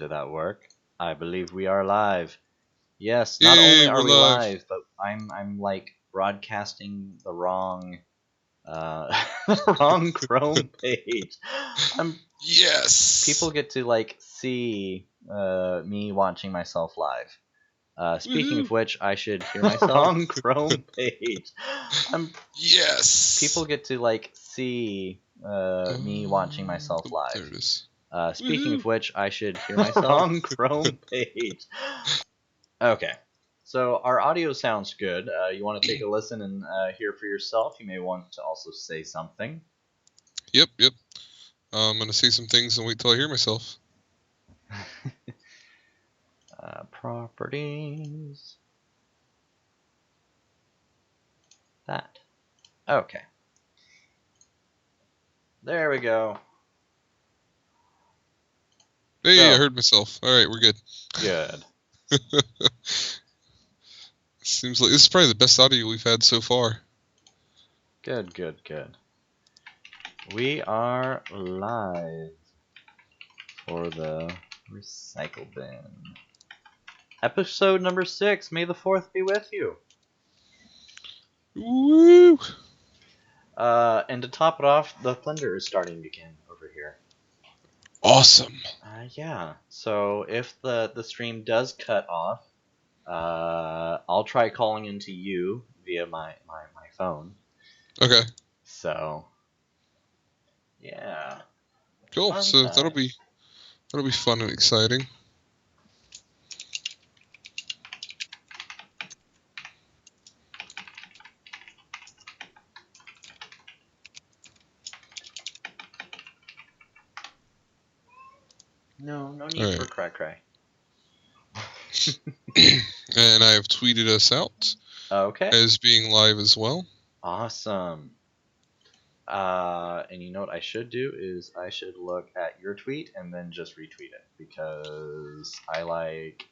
Did that work? I believe we are live. Yes, not Yay, only are we're we live. live, but I'm like broadcasting the wrong wrong Chrome page. Yes. People get to like see me watching myself live. Speaking Woohoo. of which, I should hear myself. Wrong Chrome page. Yes. People get to like see me watching myself live. There it is. Speaking Woohoo. of which, I should hear myself. Wrong Chrome page. Okay. So our audio sounds good. You want to take a listen and hear for yourself. You may want to also say something. Yep. I'm going to say some things and wait till I hear myself. Properties. That. Okay. There we go. Hey, So. I heard myself. All right, we're good. Good. Seems like this is probably the best audio we've had so far. Good. We are live for the recycle bin. Episode number 6. May the 4th be with you. Woo! And to top it off, the thunder is starting again over here. Awesome. Yeah. So if the stream does cut off, I'll try calling into you via my phone. Okay. So yeah. Cool. Fun So times. that'll be fun and exciting. No need for cry. And I have tweeted us out. Okay. As being live as well. Awesome. And you know what I should do is I should look at your tweet and then just retweet it, because I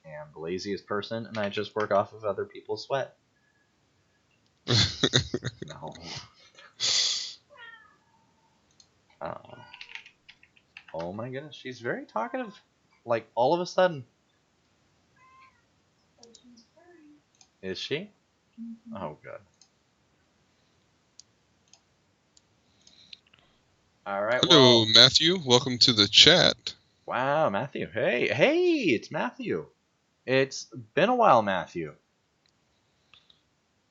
am the laziest person and I just work off of other people's sweat. No. Oh my goodness, she's very talkative. Like all of a sudden. Is she? Mm-hmm. Oh, good. All right. Hello, Matthew. Welcome to the chat. Wow, Matthew. Hey, it's Matthew. It's been a while, Matthew.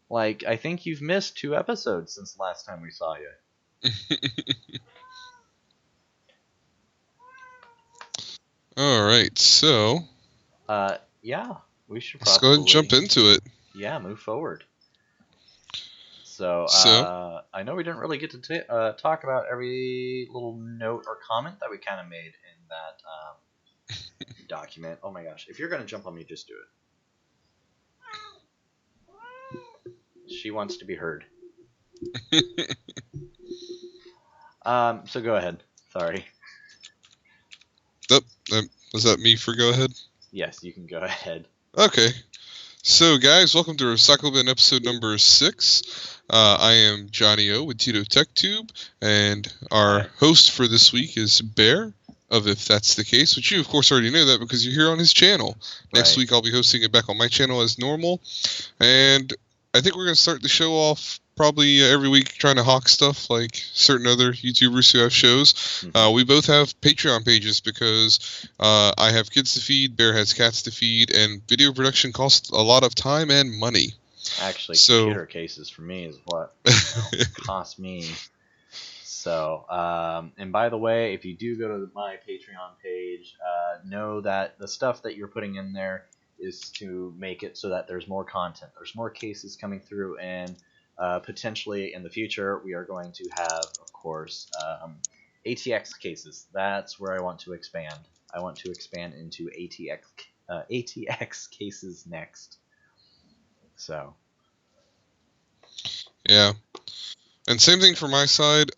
Like, I think you've missed 2 episodes since the last time we saw you. All right, so. Yeah, we should probably. Let's go ahead and jump into it. Yeah, move forward. So, I know we didn't really get to talk about every little note or comment that we kind of made in that document. Oh my gosh, if you're going to jump on me, just do it. She wants to be heard. So go ahead. Sorry. Was that me for go ahead? Yes, you can go ahead. Okay. So, guys, welcome to Recycle Bin episode number 6. I am Johnny O with TitoTechTube, and our host for this week is Bear of If That's the Case, which you, of course, already know that because you're here on his channel. Next week, I'll be hosting it back on my channel as normal, and I think we're going to start the show off probably every week trying to hawk stuff like certain other YouTubers who have shows. Mm-hmm. We both have Patreon pages because I have kids to feed, Bear has cats to feed, and video production costs a lot of time and money. Actually, computer cases for me is what cost me. So, and by the way, if you do go to my Patreon page, know that the stuff that you're putting in there is to make it so that there's more content. There's more cases coming through, and potentially in the future, we are going to have, of course, ATX cases. That's where I want to expand. I want to expand into ATX cases next. So. Yeah. And same thing for my side.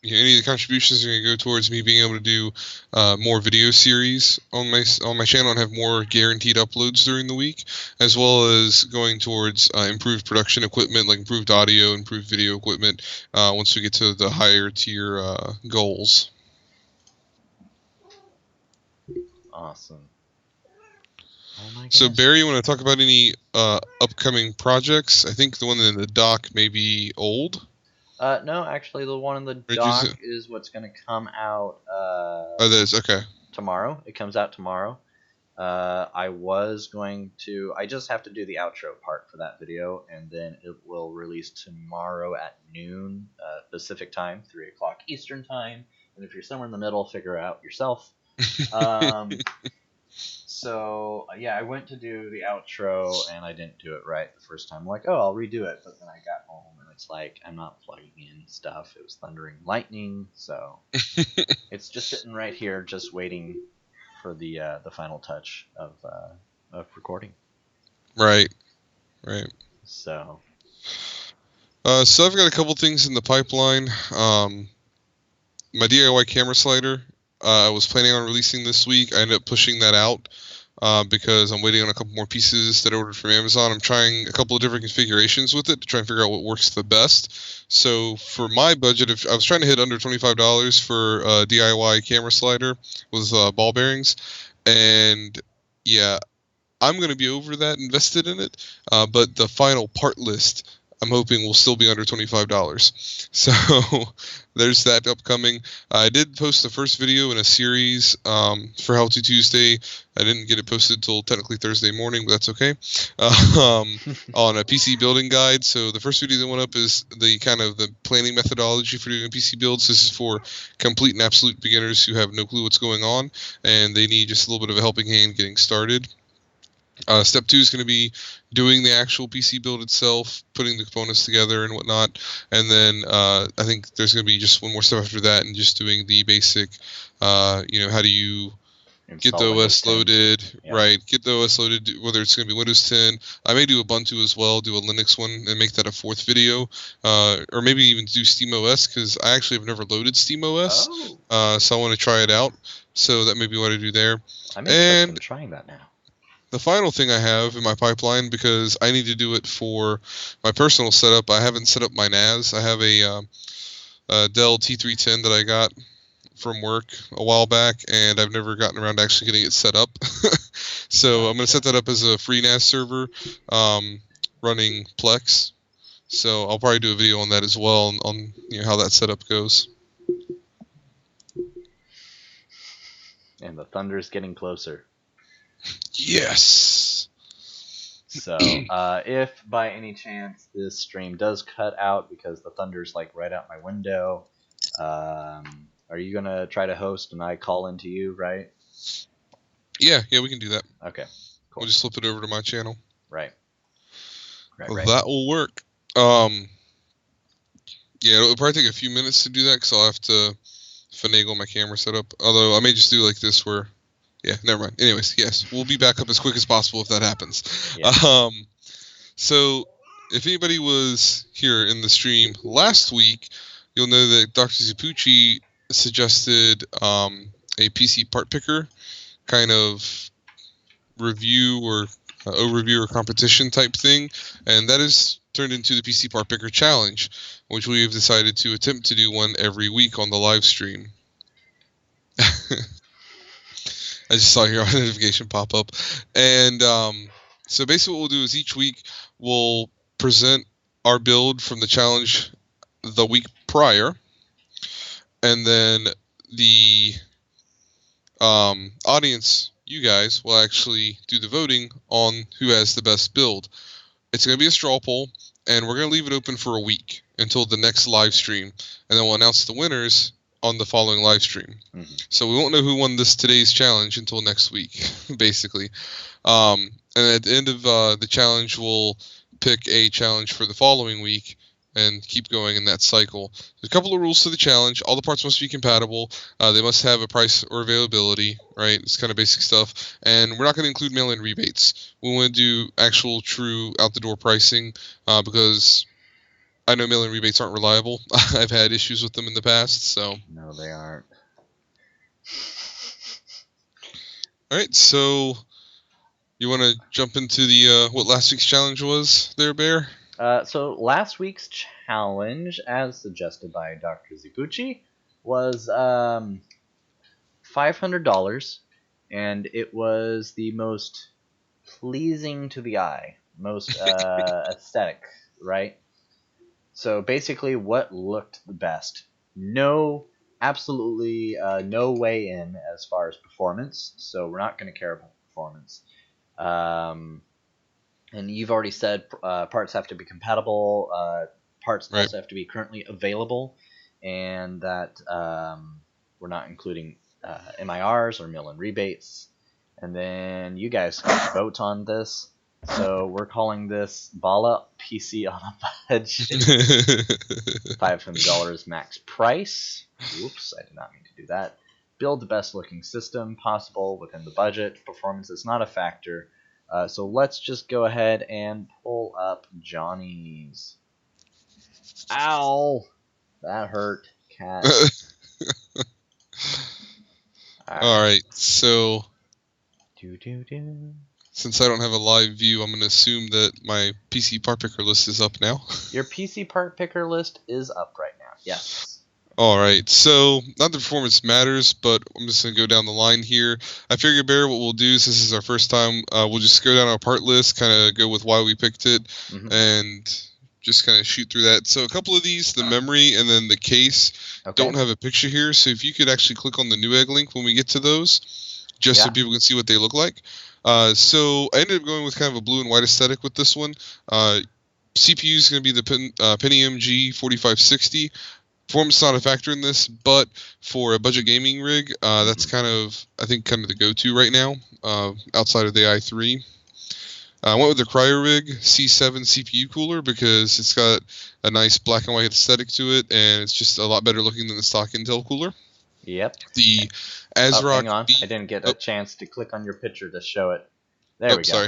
Any of the contributions are going to go towards me being able to do more video series on my channel and have more guaranteed uploads during the week, as well as going towards improved production equipment, like improved audio, improved video equipment, once we get to the higher tier goals. Awesome. Oh my goodness. So Barry, you want to talk about any upcoming projects? I think the one in the dock may be old. No, actually, the one in the dock is what's going to come out. Oh, that is okay. Tomorrow. It comes out tomorrow. I was going to. I just have to do the outro part for that video, and then it will release tomorrow at noon Pacific time, 3 o'clock Eastern time. And if you're somewhere in the middle, figure it out yourself. So yeah, I went to do the outro and I didn't do it right the first time. I'm like, oh, I'll redo it. But then I got home and it's like I'm not plugging in stuff. It was thundering lightning, so it's just sitting right here, just waiting for the final touch of recording. Right. So I've got a couple things in the pipeline. My DIY camera slider, I was planning on releasing this week. I ended up pushing that out because I'm waiting on a couple more pieces that I ordered from Amazon. I'm trying a couple of different configurations with it to try and figure out what works the best. So for my budget, if I was trying to hit under $25 for a DIY camera slider with ball bearings, and yeah, I'm going to be over that invested in it, but the final part list I'm hoping will still be under $25. So there's that upcoming. I did post the first video in a series for How To Tuesday. I didn't get it posted till technically Thursday morning, but that's okay. On a PC building guide. So the first video that went up is the kind of the planning methodology for doing a PC build. So this is for complete and absolute beginners who have no clue what's going on and they need just a little bit of a helping hand getting started. Step 2 is going to be doing the actual PC build itself, putting the components together and whatnot. And then I think there's going to be just one more step after that and just doing the basic, how do you get the OS loaded, right? Get the OS loaded, whether it's going to be Windows 10. I may do Ubuntu as well, do a Linux one and make that a fourth video. Or maybe even do SteamOS because I actually have never loaded SteamOS. So I want to try it out. So that may be what I do there. I'm interested in trying that now. The final thing I have in my pipeline, because I need to do it for my personal setup, I haven't set up my NAS. I have a Dell T310 that I got from work a while back, and I've never gotten around to actually getting it set up. So I'm going to set that up as a Freenas server running Plex. So I'll probably do a video on that as well, on how that setup goes. And the thunder's getting closer. Yes. So, if by any chance this stream does cut out because the thunder's like right out my window, are you gonna try to host and I call into you, right? Yeah, we can do that. Okay, cool. We'll just flip it over to my channel. Right. That will work. Yeah, it'll probably take a few minutes to do that because I'll have to finagle my camera setup. Although I may just do like this where. Yeah, never mind. Anyways, yes, we'll be back up as quick as possible if that happens. Yeah. So if anybody was here in the stream last week, you'll know that Dr. Zapucci suggested a PCPartPicker kind of review or overview or competition type thing, and that has turned into the PCPartPicker Challenge, which we have decided to attempt to do one every week on the live stream. I just saw your notification pop up. And so basically what we'll do is each week we'll present our build from the challenge the week prior. And then the audience, you guys, will actually do the voting on who has the best build. It's going to be a straw poll, and we're going to leave it open for a week until the next live stream. And then we'll announce the winners on the following live stream. Mm-hmm. So we won't know who won today's challenge until next week, basically. And at the end of the challenge, we'll pick a challenge for the following week and keep going in that cycle. There's a couple of rules to the challenge. All the parts must be compatible. They must have a price or availability, right? It's kind of basic stuff. And we're not going to include mail-in rebates. We want to do actual, true, out-the-door pricing because I know mail-in rebates aren't reliable. I've had issues with them in the past, so. No, they aren't. All right, so you want to jump into the what last week's challenge was there, Bear? So last week's challenge, as suggested by Dr. Zapucci, was $500, and it was the most pleasing to the eye, most aesthetic, right? So basically, what looked the best? Absolutely no way in as far as performance. So we're not going to care about performance. And you've already said parts have to be compatible. Parts also have to be currently available, and that we're not including MIRs or mill-in rebates. And then you guys can vote on this. So we're calling this Bala PC on a Budget. $500 max price. Oops, I did not mean to do that. Build the best looking system possible within the budget. Performance is not a factor. So let's just go ahead and pull up Johnny's. Ow! That hurt, cat. Alright, so Do. Since I don't have a live view, I'm going to assume that my PC part picker list is up now. Your PC part picker list is up right now, yes. Alright, so not the performance matters, but I'm just going to go down the line here. I figure, Bear, what we'll do is this is our first time. We'll just go down our part list, kind of go with why we picked it, and just kind of shoot through that. So a couple of these, the memory and then the case, don't have a picture here. So if you could actually click on the Newegg link when we get to those, just so people can see what they look like. So I ended up going with kind of a blue and white aesthetic with this one. CPU is going to be the Pentium G4560. Performance is not a factor in this, but for a budget gaming rig, that's kind of, I think, kind of the go-to right now, outside of the i3. I went with the CryoRig C7 CPU cooler because it's got a nice black and white aesthetic to it, and it's just a lot better looking than the stock Intel cooler. Yep. The ASRock... hang on. I didn't get a chance to click on your picture to show it. There we go. Sorry.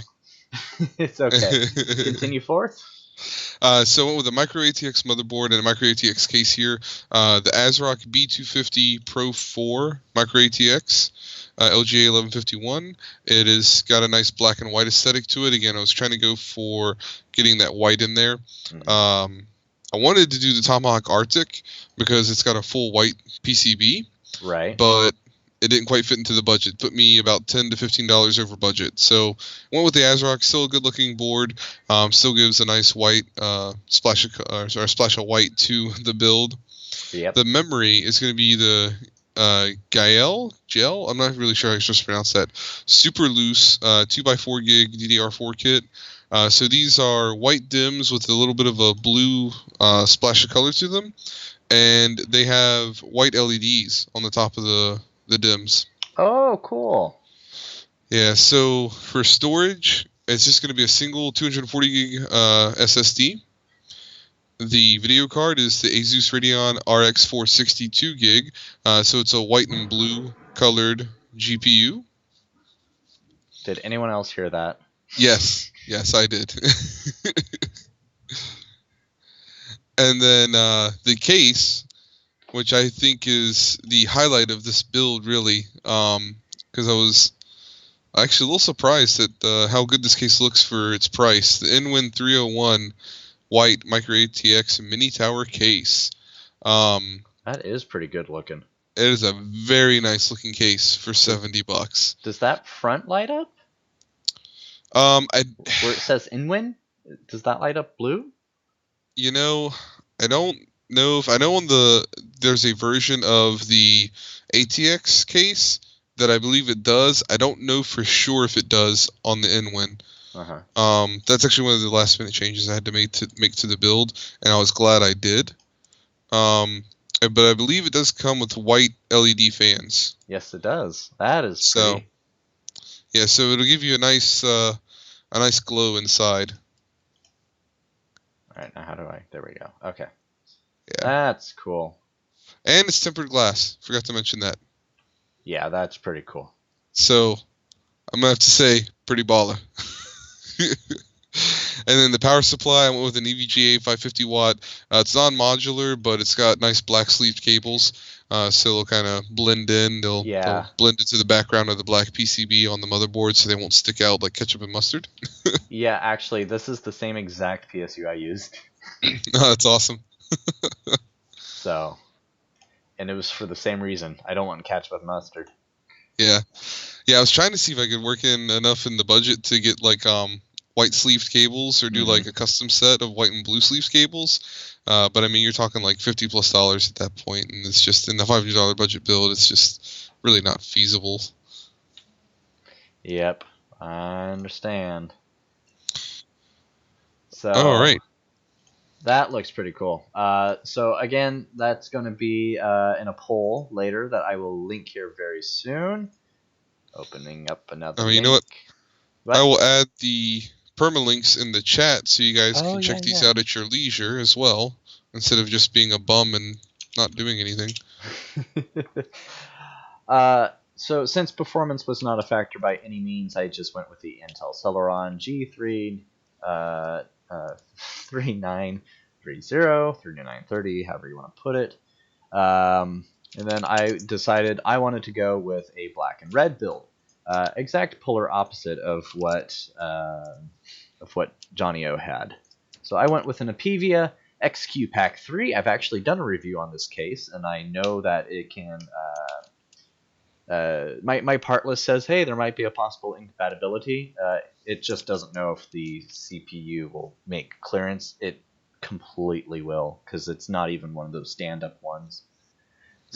It's okay. Continue forth. So I went with a Micro ATX motherboard and a Micro ATX case here. The ASRock B250 Pro 4 Micro ATX, LGA 1151. It has got a nice black and white aesthetic to it. Again, I was trying to go for getting that white in there. I wanted to do the Tomahawk Arctic because it's got a full white PCB. Right. But it didn't quite fit into the budget. Put me about $10 to $15 over budget. So went with the ASRock. Still a good-looking board. Still gives a nice white splash of white to the build. Yep. The memory is going to be the Gel. I'm not really sure how you're supposed to pronounce that. Super loose 2x4 gig DDR4 kit. So these are white DIMMs with a little bit of a blue splash of color to them, and they have white LEDs on the top of the DIMMs. Oh, cool. Yeah, so for storage, it's just going to be a single 240 gig SSD. The video card is the Asus Radeon RX 462 gig, so it's a white and blue colored GPU. Did anyone else hear that? Yes, I did. And then the case, which I think is the highlight of this build, really, because I was actually a little surprised at how good this case looks for its price. The Inwin 301 white Micro ATX mini tower case. That is pretty good looking. It is a very nice looking case for $70. Does that front light up? Where it says Inwin, does that light up blue? You know, I don't know if I know there's a version of the ATX case that I believe it does. I don't know for sure if it does on the Inwin. That's actually one of the last minute changes I had to make to the build, and I was glad I did. But I believe it does come with white LED fans. Yes, it does. That is so. Pretty. Yeah, so it'll give you a nice glow inside. All right, now how do I? There we go. Okay. Yeah. That's cool. And it's tempered glass. Forgot to mention that. Yeah, that's pretty cool. So, I'm going to have to say, pretty baller. And then the power supply, I went with an EVGA 550 watt. It's non-modular, but it's got nice black sleeved cables. So they'll kind of blend in. They'll blend into the background of the black PCB on the motherboard so they won't stick out like ketchup and mustard. Yeah, actually, this is the same exact PSU I used. Oh, that's awesome. So, and it was for the same reason. I don't want ketchup and mustard. Yeah. Yeah, I was trying to see if I could work in enough in the budget to get like white sleeved cables or do like a custom set of white and blue sleeves cables. But I mean, you're talking like $50+ at that point, and it's just in the $500 budget build. It's just really not feasible. Yep, I understand. So, all right. That looks pretty cool. So again, that's going to be in a poll later that I will link here very soon. Opening up another link. You know what? I will add the permalinks in the chat so you guys can check these out at your leisure as well, instead of just being a bum and not doing anything. So since performance was not a factor by any means, I just went with the Intel Celeron G3 3930, 3930, however you want to put it. And then I decided I wanted to go with a black and red build. Exact polar opposite of what Johnny O had. So I went with an Apevia XQ Pack 3. I've actually done a review on this case, and I know that it can... my part list says, hey, there might be a possible incompatibility. It just doesn't know if the CPU will make clearance. It completely will, because it's not even one of those stand-up ones.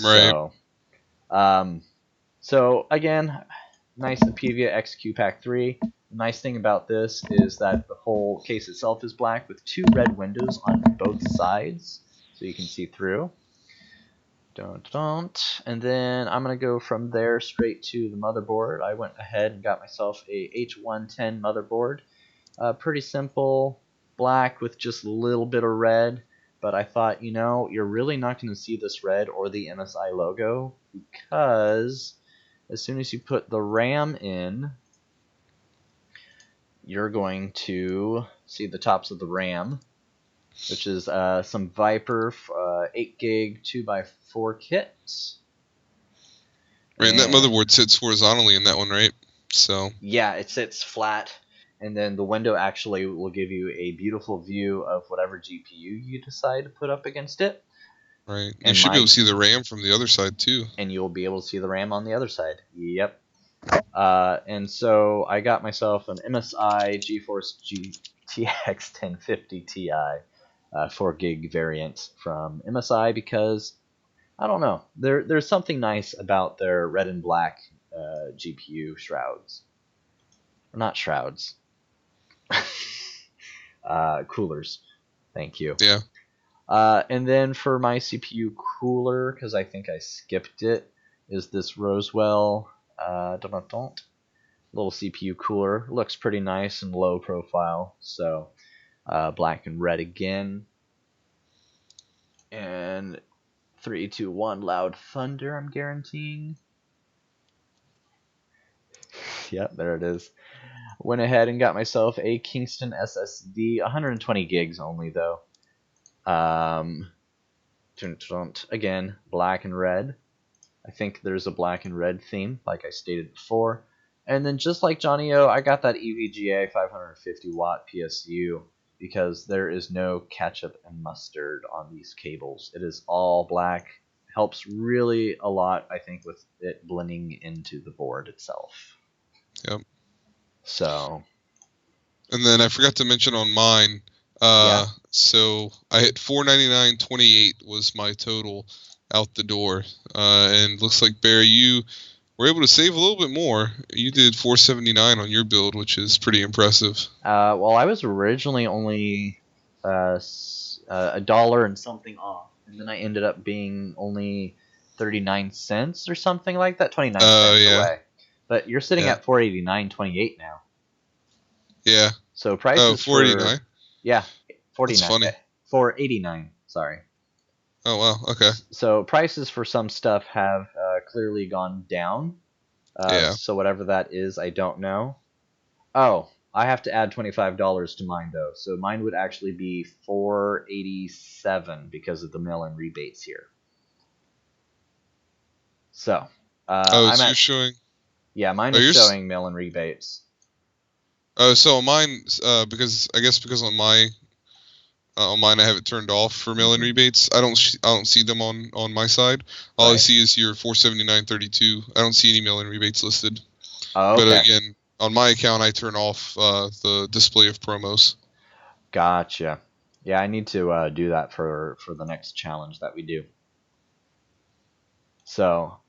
Right. So again, nice Apevia XQ Pack 3. The nice thing about this is that the whole case itself is black with 2 red windows on both sides, so you can see through. And then I'm going to go from there straight to the motherboard. I went ahead and got myself a H110 motherboard. Pretty simple, black with just a little bit of red. But I thought, you're really not going to see this red or the MSI logo, because as soon as you put the RAM in, you're going to see the tops of the RAM, which is some Viper 8 gig 2x4 kits. Right, and that motherboard sits horizontally in that one, right? So yeah, it sits flat, and then the window actually will give you a beautiful view of whatever GPU you decide to put up against it. Right, and you should be able to see the RAM from the other side too. And you'll be able to see the RAM on the other side. Yep. And so I got myself an MSI GeForce GTX 1050 Ti. 4 gig variant from MSI, because I don't know, there's something nice about their red and black GPU shrouds. Not shrouds. Coolers. Thank you. Yeah. And then for my CPU cooler, because I think I skipped it, is this Roswell little CPU cooler. Looks pretty nice and low profile. So black and red again. And 3, 2, 1, loud thunder, I'm guaranteeing. Yep, there it is. Went ahead and got myself a Kingston SSD, 120 gigs only though. Again, black and red. I think there's a black and red theme, like I stated before. And then just like Johnny O, I got that EVGA 550 watt PSU, because there is no ketchup and mustard on these cables. It is all black. Helps really a lot, I think, with it blending into the board itself. Yep. So. And then I forgot to mention on mine. So I hit $499.28 was my total out the door. And looks like, Bear, you were able to save a little bit more. You did $479 on your build, which is pretty impressive. Well, I was originally only $1 and something off, and then I ended up being only 39 cents or something like that, 29 cents away. But you're sitting at $489.28 now. Yeah. So prices $489. Yeah, 49. That's funny. $489. Sorry. Oh wow. Okay. So prices for some stuff have clearly gone down. So whatever that is, I don't know. Oh, I have to add $25 to mine though, so mine would actually be $487 because of the mail-in rebates here. So. You're showing. Yeah, mine is showing mail-in rebates. So mine, because on mine I have it turned off for mail-in rebates. I don't see them on my side. All I see is your $479.32. I don't see any mail-in rebates listed. Oh, okay. But again, on my account, I turn off the display of promos. Gotcha. Yeah, I need to do that for the next challenge that we do. So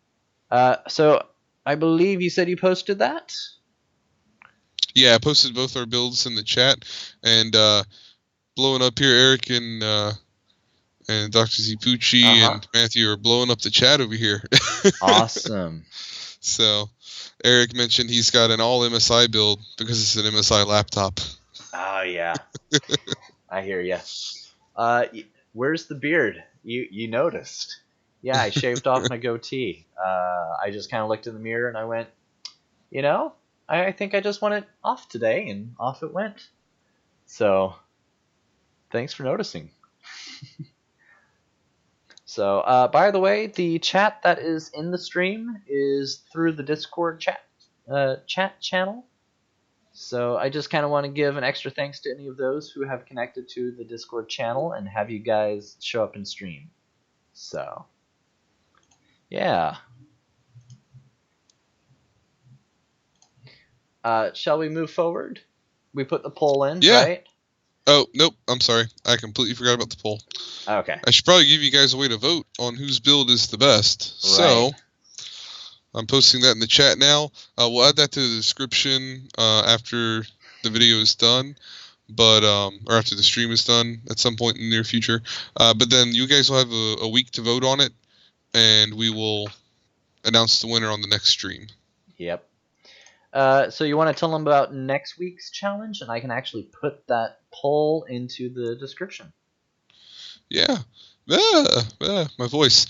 I believe you said you posted that? Yeah, I posted both our builds in the chat, and blowing up here, Eric and Dr. Zipucci and Matthew are blowing up the chat over here. Awesome. So, Eric mentioned he's got an all MSI build because it's an MSI laptop. Oh yeah, I hear ya. Where's the beard? You noticed? Yeah, I shaved off my goatee. I just kind of looked in the mirror and I went, I think I just want it off today, and off it went. So, thanks for noticing. So, by the way, the chat that is in the stream is through the Discord chat channel. So I just kind of want to give an extra thanks to any of those who have connected to the Discord channel and have you guys show up in stream. So, yeah. Shall we move forward? We put the poll in, right? Oh, nope. I'm sorry. I completely forgot about the poll. Okay. I should probably give you guys a way to vote on whose build is the best. Right. So, I'm posting that in the chat now. We'll add that to the description after the video is done, or after the stream is done at some point in the near future. But then you guys will have a week to vote on it, and we will announce the winner on the next stream. Yep. So you want to tell them about next week's challenge, and I can actually put that poll into the description. Yeah. My voice.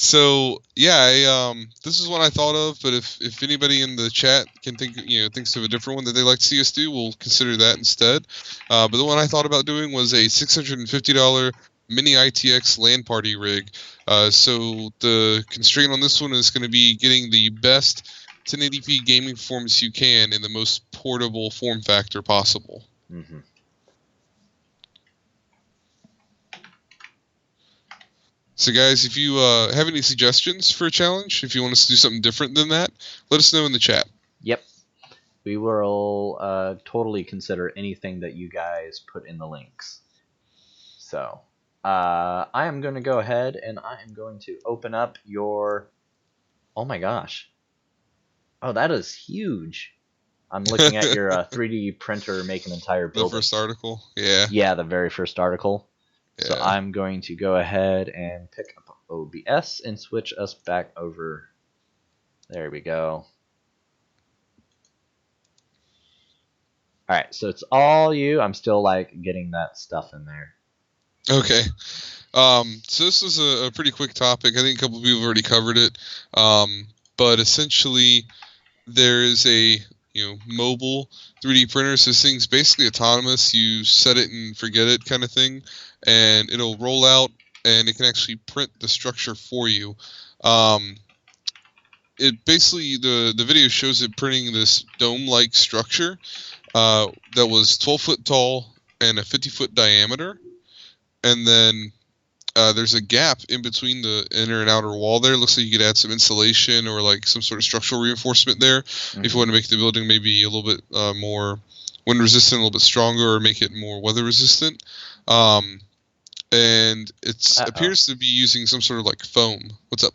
So yeah, this is one I thought of, but if anybody in the chat can thinks of a different one that they'd like to see us do, we'll consider that instead. But the one I thought about doing was a $650 mini ITX LAN party rig. So the constraint on this one is going to be getting the best 1080p gaming performance you can in the most portable form factor possible. Mm-hmm. So guys, if you have any suggestions for a challenge, if you want us to do something different than that, let us know in the chat. Yep. We will totally consider anything that you guys put in the links. So, I am going to go ahead and I am going to open up your... Oh my gosh. Oh, that is huge. I'm looking at your 3D printer make an entire building. The first article? Yeah. Yeah, the very first article. Yeah. So I'm going to go ahead and pick up OBS and switch us back over. There we go. Alright, so it's all you. I'm still getting that stuff in there. Okay. So this is a pretty quick topic. I think a couple of people have already covered it. But essentially there is a mobile 3D printer. So this thing's basically autonomous. You set it and forget it kind of thing, and it'll roll out and it can actually print the structure for you. It basically, the video shows it printing this dome-like structure that was 12 foot tall and a 50-foot diameter, and then there's a gap in between the inner and outer wall there. Looks like you could add some insulation or some sort of structural reinforcement there. Mm-hmm. If you want to make the building maybe a little bit more wind resistant, a little bit stronger, or make it more weather resistant. And it appears to be using some sort of foam. What's up?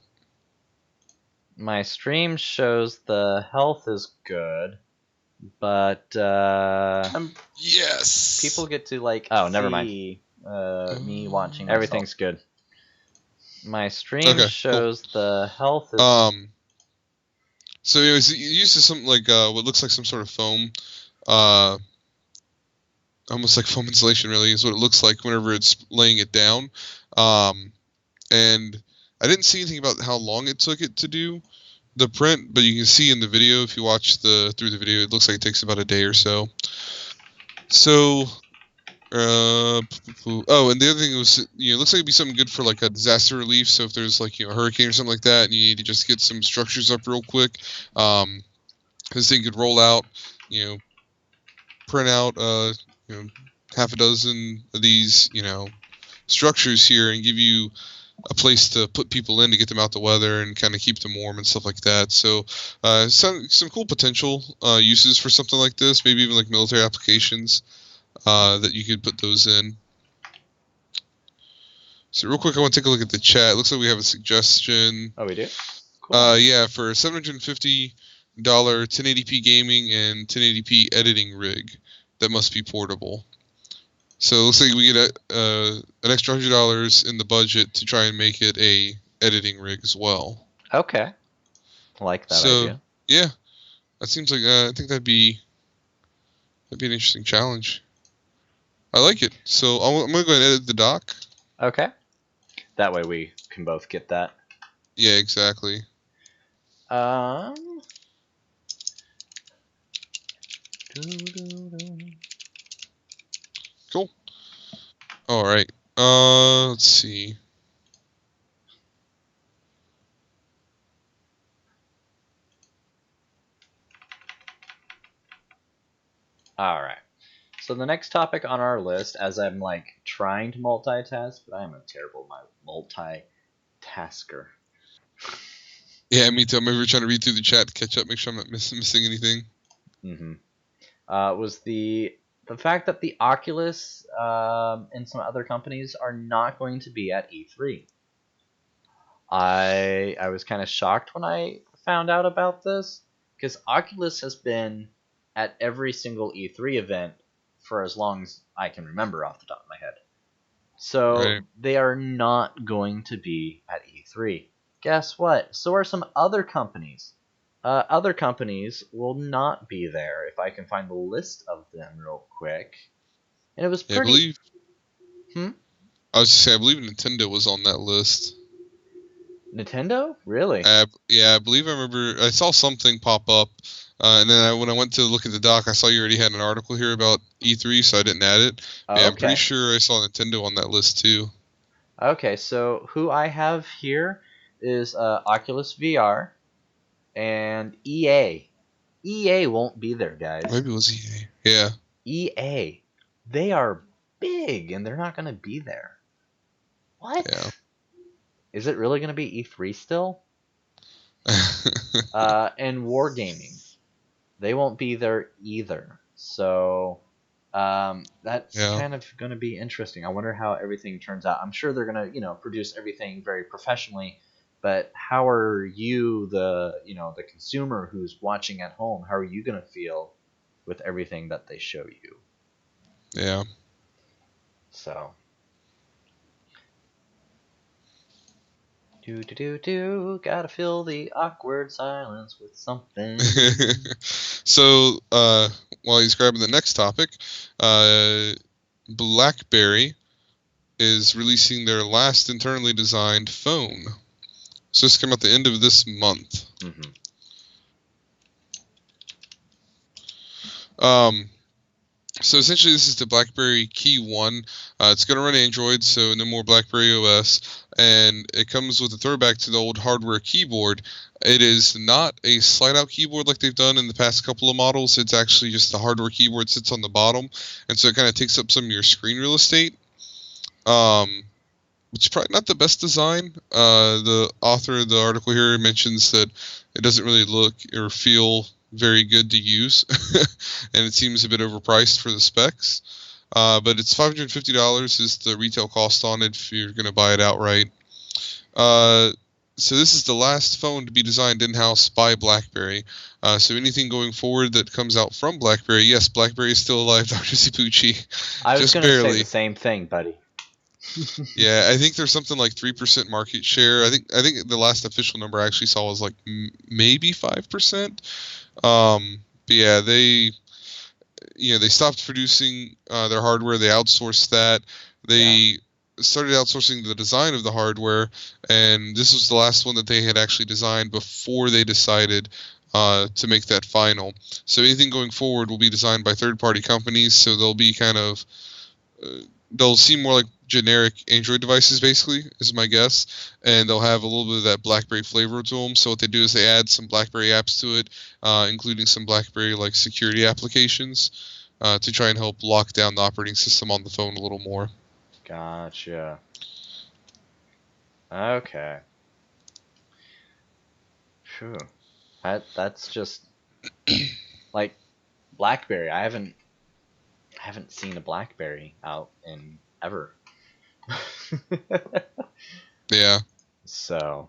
My stream shows the health is good, but yes, people get to oh, never mind. Me watching myself. Everything's good. My stream shows the health is so anyways, it uses something what looks like some sort of foam, almost like foam insulation really is what it looks like whenever it's laying it down. And I didn't see anything about how long it took it to do the print, but you can see in the video, if you watch through the video, it looks like it takes about a day or so. So and the other thing was, it looks like it'd be something good for a disaster relief. So if there's a hurricane or something like that, and you need to just get some structures up real quick, this thing could roll out, print out, half a dozen of these, structures here, and give you a place to put people in to get them out the weather and kind of keep them warm and stuff like that. So some cool potential uses for something like this, maybe even like military applications that you could put those in. So real quick, I want to take a look at the chat. It looks like we have a suggestion. Oh, we do? Cool. Yeah, for $750 1080p gaming and 1080p editing rig that must be portable. So it looks like we get an extra $100 in the budget to try and make it a editing rig as well. Okay, I like that idea. Yeah, that seems like I think that'd be an interesting challenge. I like it. So I'm gonna go ahead and edit the dock. Okay, that way we can both get that. Yeah, exactly. Cool. All right. Let's see. All right. So the next topic on our list, as I'm like trying to multitask, but I am a terrible multitasker. Yeah, me too. I'm over trying to read through the chat to catch up, make sure I'm not missing anything. Was the fact that the Oculus and some other companies are not going to be at E3. I was kind of shocked when I found out about this, because Oculus has been at every single E3 event for as long as I can remember off the top of my head. So Right. They are not going to be at E3. Guess what? So are some other companies. Other companies will not be there, if I can find the list of them real quick. And it was pretty... I believe... I was just saying, I believe Nintendo was on that list. Nintendo? Really? Yeah, I believe I remember. I saw something pop up, and then when I went to look at the doc, I saw you already had an article here about E3, so I didn't add it. Yeah, I'm pretty sure I saw Nintendo on that list too. Okay, so who I have here is Oculus Vr and EA. EA won't be there, guys. Maybe it was EA. Yeah. EA. They are big, and they're not going to be there. What? Yeah. Is it really going to be E3 still? And Wargaming. They won't be there either. So that's kind of going to be interesting. I wonder how everything turns out. I'm sure they're going to, produce everything very professionally. But how are you, the consumer who's watching at home, how are you going to feel with everything that they show you? Yeah. So. Gotta fill the awkward silence with something. So, while he's grabbing the next topic, Blackberry is releasing their last internally designed phone. So this came out the end of this month. So essentially, this is the BlackBerry Key 1. It's going to run Android, so no more BlackBerry OS, and it comes with a throwback to the old hardware keyboard. It is not a slide-out keyboard like they've done in the past couple of models. It's actually just the hardware keyboard sits on the bottom, and so it kind of takes up some of your screen real estate, which is probably not the best design. The author of the article here mentions that it doesn't really look or feel very good to use, and it seems a bit overpriced for the specs. But it's $550 is the retail cost on it if you're going to buy it outright. So this is the last phone to be designed in-house by BlackBerry. So anything going forward that comes out from BlackBerry, yes, BlackBerry is still alive, Dr. Cipucci. I was going to say the same thing, buddy. Yeah, I think there's something like 3% market share. I think the last official number I actually saw was like maybe 5%. But yeah, they stopped producing their hardware. They outsourced that. They started outsourcing the design of the hardware, and this was the last one that they had actually designed before they decided to make that final. So anything going forward will be designed by third-party companies. So they'll be kind of they'll seem more like generic Android devices, basically, is my guess, and they'll have a little bit of that BlackBerry flavor to them. So what they do is they add some BlackBerry apps to it, including some BlackBerry like security applications, to try and help lock down the operating system on the phone a little more. Gotcha. Okay. Phew. That's just like Blackberry. I haven't seen a Blackberry out in ever. Yeah. So,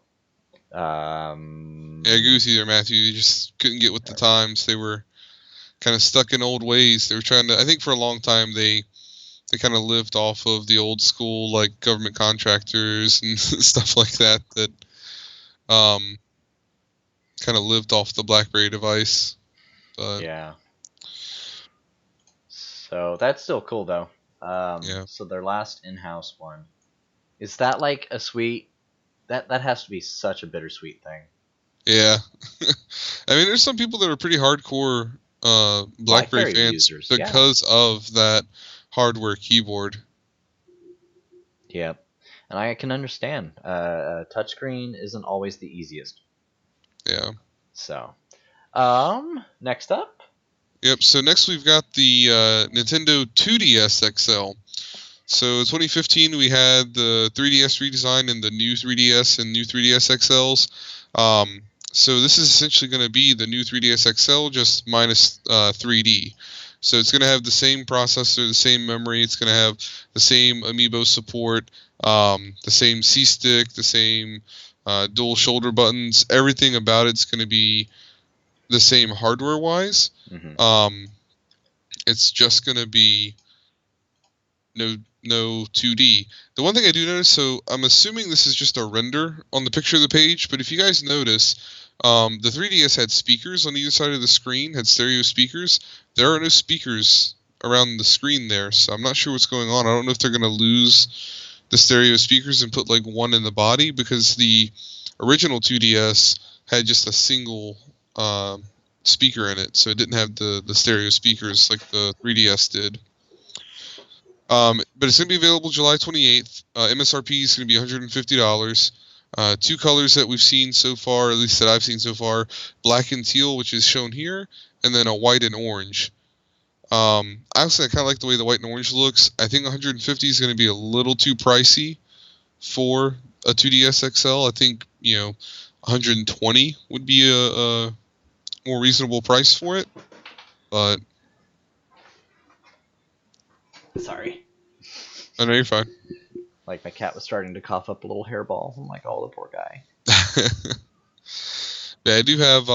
Yeah, I agree with you there, Matthew. They just couldn't get with the times. They were kind of stuck in old ways. They were trying to. I think for a long time they kind of lived off of the old school like government contractors and stuff like that. That kind of lived off the BlackBerry device. But yeah. So that's still cool though. yeah. So their last in-house one, is that like a sweet? That has to be such a bittersweet thing. Yeah. I mean, there's some people that are pretty hardcore BlackBerry fans users, because of that hardware keyboard. Yep. And I can understand. Touchscreen isn't always the easiest. Yeah. So, next up. Yep. So next we've got the Nintendo 2DS XL. So 2015 we had the 3DS redesign and the new 3DS and new 3DS XLs. So this is essentially going to be the new 3DS XL just minus 3D. So it's going to have the same processor, the same memory. It's going to have the same Amiibo support, the same C-stick, the same dual shoulder buttons. Everything about it's going to be the same hardware-wise. Mm-hmm. It's just going to be no 2D. The one thing I do notice, so I'm assuming this is just a render on the picture of the page, but if you guys notice, the 3DS had speakers on either side of the screen, had stereo speakers. There are no speakers around the screen there, so I'm not sure what's going on. I don't know if they're going to lose the stereo speakers and put like one in the body, because the original 2DS had just a single speaker in it, so it didn't have the stereo speakers like the 3DS did. But it's going to be available July 28th. MSRP is going to be $150. Two colors that we've seen so far, at least that I've seen so far, black and teal, which is shown here, and then a white and orange. Honestly, I kind of like the way the white and orange looks. I think 150 is going to be a little too pricey for a 2DS XL. I think, 120 would be a more reasonable price for it. But Sorry. I know you're fine. Like my cat was starting to cough up a little hairball. I'm like, oh, the poor guy. Yeah, I do have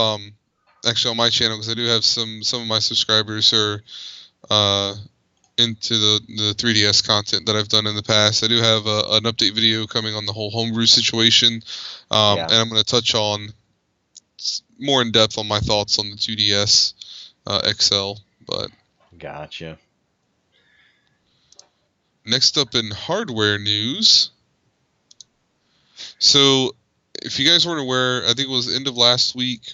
actually on my channel, because I do have some of my subscribers are into the 3DS content that I've done in the past. I do have an update video coming on the whole homebrew situation, and I'm going to touch on more in depth on my thoughts on the 2DS XL. But gotcha. Next up in hardware news. So, if you guys weren't aware, I think it was end of last week,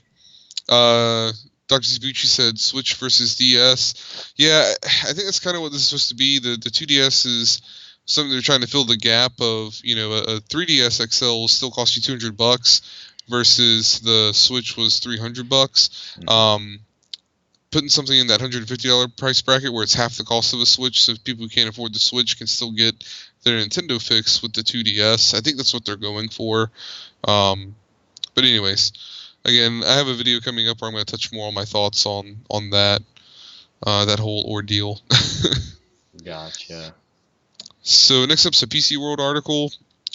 Dr. Zibuchi said Switch versus DS. Yeah, I think that's kind of what this is supposed to be. The 2DS is something they're trying to fill the gap of, a 3DS XL will still cost you $200 versus the Switch was $300. Mm-hmm. Putting something in that $150 price bracket where it's half the cost of a Switch, so people who can't afford the Switch can still get their Nintendo fix with the 2DS. I think that's what they're going for. But anyways, again, I have a video coming up where I'm going to touch more on my thoughts on that whole ordeal. Gotcha. So next up's a PC World article.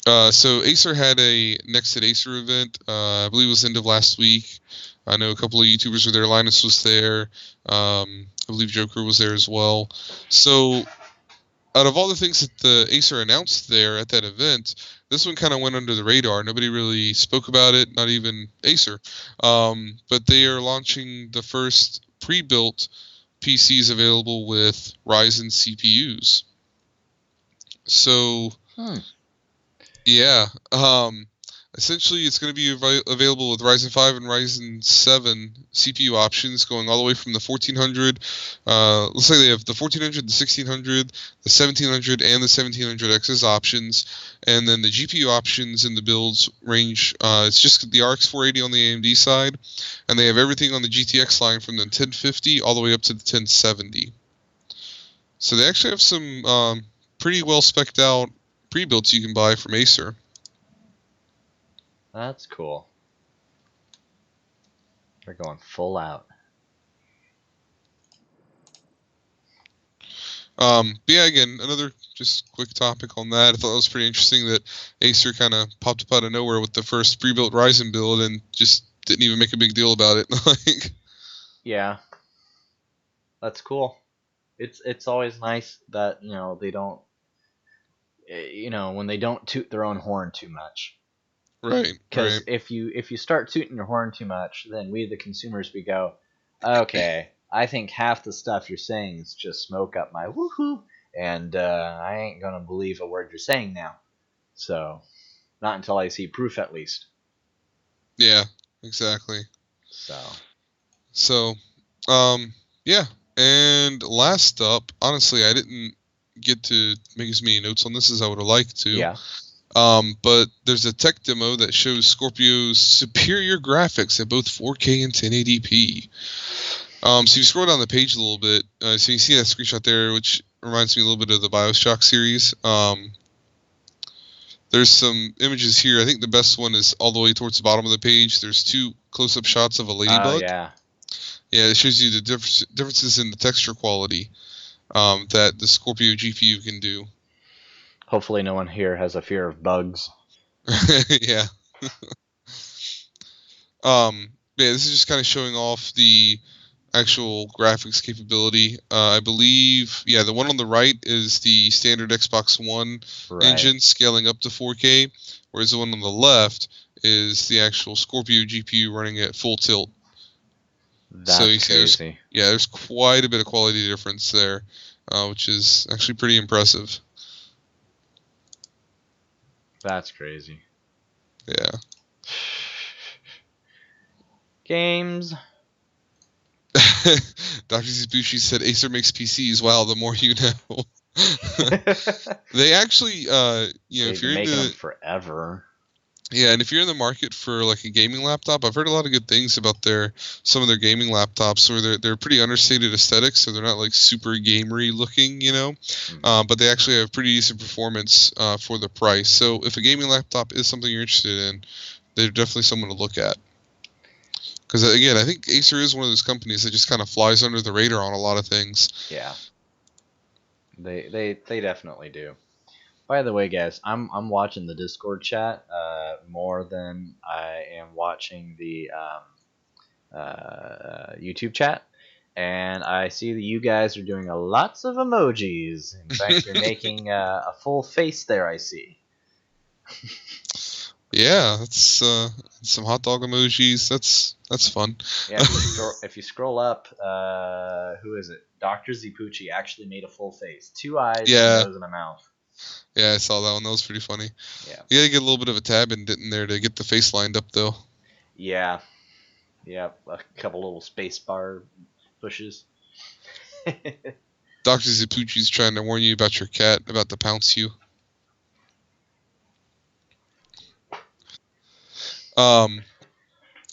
So Acer had a Next at Acer event. I believe it was end of last week. I know a couple of YouTubers were there. Linus was there. I believe Joker was there as well. So out of all the things that the Acer announced there at that event, this one kind of went under the radar. Nobody really spoke about it, not even Acer. But they are launching the first pre-built PCs available with Ryzen CPUs. So, yeah. Essentially, it's going to be available with Ryzen 5 and Ryzen 7 CPU options, going all the way from the 1400. Looks like they have the 1400, the 1600, the 1700, and the 1700X options. And then the GPU options in the builds range, it's just the RX 480 on the AMD side. And they have everything on the GTX line from the 1050 all the way up to the 1070. So they actually have some pretty well spec'd out pre-builds you can buy from Acer. That's cool. They're going full out. But yeah, again, another just quick topic on that. I thought it was pretty interesting that Acer kind of popped up out of nowhere with the first pre-built Ryzen build and just didn't even make a big deal about it. Like, Yeah, that's cool. It's always nice that they don't, when they don't toot their own horn too much. right. Because if you start tooting your horn too much, then we the consumers, we go, okay, I think half the stuff you're saying is just smoke up my woohoo, and I ain't gonna believe a word you're saying now. So, not until I see proof, at least. Yeah, exactly. So, yeah. And last up, honestly, I didn't get to make as many notes on this as I would have liked to. yeah. But there's a tech demo that shows Scorpio's superior graphics at both 4K and 1080p. So you scroll down the page a little bit, so you see that screenshot there, which reminds me a little bit of the BioShock series. There's some images here. I think the best one is all the way towards the bottom of the page. There's two close-up shots of a ladybug. Oh, yeah. Yeah, it shows you the differences in the texture quality that the Scorpio GPU can do. Hopefully no one here has a fear of bugs. Yeah. Yeah, this is just kind of showing off the actual graphics capability. I believe, yeah, the one on the right is the standard Xbox One engine scaling up to 4K, whereas the one on the left is the actual Scorpio GPU running at full tilt. That's so you see crazy. There's quite a bit of quality difference there, which is actually pretty impressive. That's crazy. Yeah. Games. Dr. Zibushi said Acer makes PCs. Wow, the more you know. They actually, if you're into them forever. Yeah, and if you're in the market for like a gaming laptop, I've heard a lot of good things about some of their gaming laptops, where they're pretty understated aesthetics, so they're not like super gamery looking, Mm-hmm. But they actually have pretty decent performance for the price. So if a gaming laptop is something you're interested in, they're definitely someone to look at. Because again, I think Acer is one of those companies that just kind of flies under the radar on a lot of things. Yeah, they definitely do. By the way, guys, I'm watching the Discord chat more than I am watching the YouTube chat, and I see that you guys are doing lots of emojis. In fact, you're making a full face there, I see. Yeah, that's some hot dog emojis. That's fun. Yeah, if you scroll up, who is it? Dr. Zipucci actually made a full face, 2 eyes, a nose, and a mouth. Yeah, I saw that one. That was pretty funny. Yeah. You gotta get a little bit of a tab in there to get the face lined up, though. Yeah. Yeah, a couple little space bar pushes. Dr. Zipucci's trying to warn you about your cat about to pounce you.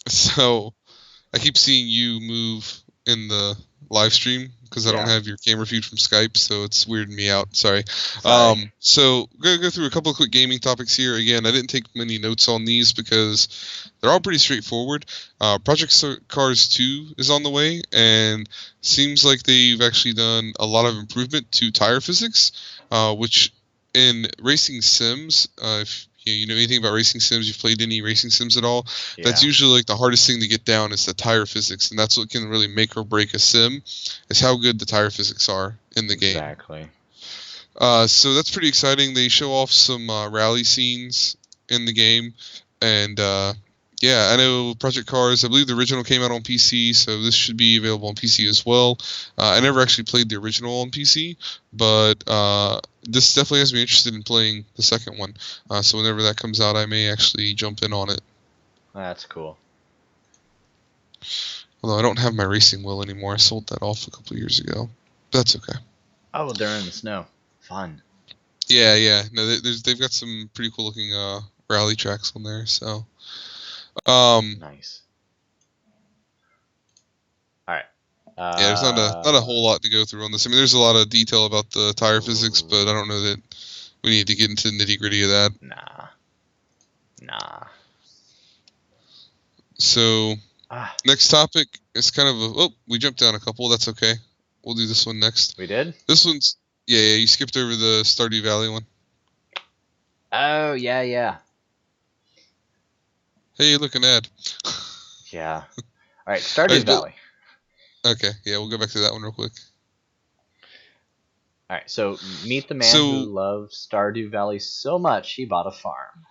So I keep seeing you move in the live stream because I don't have your camera feed from Skype, so it's weirding me out. Sorry. So we're gonna go through a couple of quick gaming topics here. Again, I didn't take many notes on these because they're all pretty straightforward. Project Cars 2 is on the way, and seems like they've actually done a lot of improvement to tire physics, which in racing sims, if you know anything about racing sims, you've played any racing sims at all, that's usually like the hardest thing to get down is the tire physics, and that's what can really make or break a sim, is how good the tire physics are in the game. Exactly. So that's pretty exciting. They show off some rally scenes in the game, and I know Project Cars, I believe the original came out on PC, so this should be available on PC as well. I never actually played the original on PC, but this definitely has me interested in playing the second one. So whenever that comes out, I may actually jump in on it. That's cool. Although I don't have my racing wheel anymore. I sold that off a couple of years ago. But that's okay. Oh, they're in the snow. Fun. Yeah. No, they've got some pretty cool looking rally tracks on there, so... nice. All right. There's not a whole lot to go through on this. I mean, there's a lot of detail about the tire physics, but I don't know that we need to get into the nitty gritty of that. Nah. So next topic is kind of we jumped down a couple. That's okay. We'll do this one next. We did? This one's yeah. You skipped over the Stardew Valley one. Oh yeah. Hey, look, an ad. Yeah. All right, Stardew Valley. Okay, yeah, we'll go back to that one real quick. All right, so meet the man who loves Stardew Valley so much he bought a farm.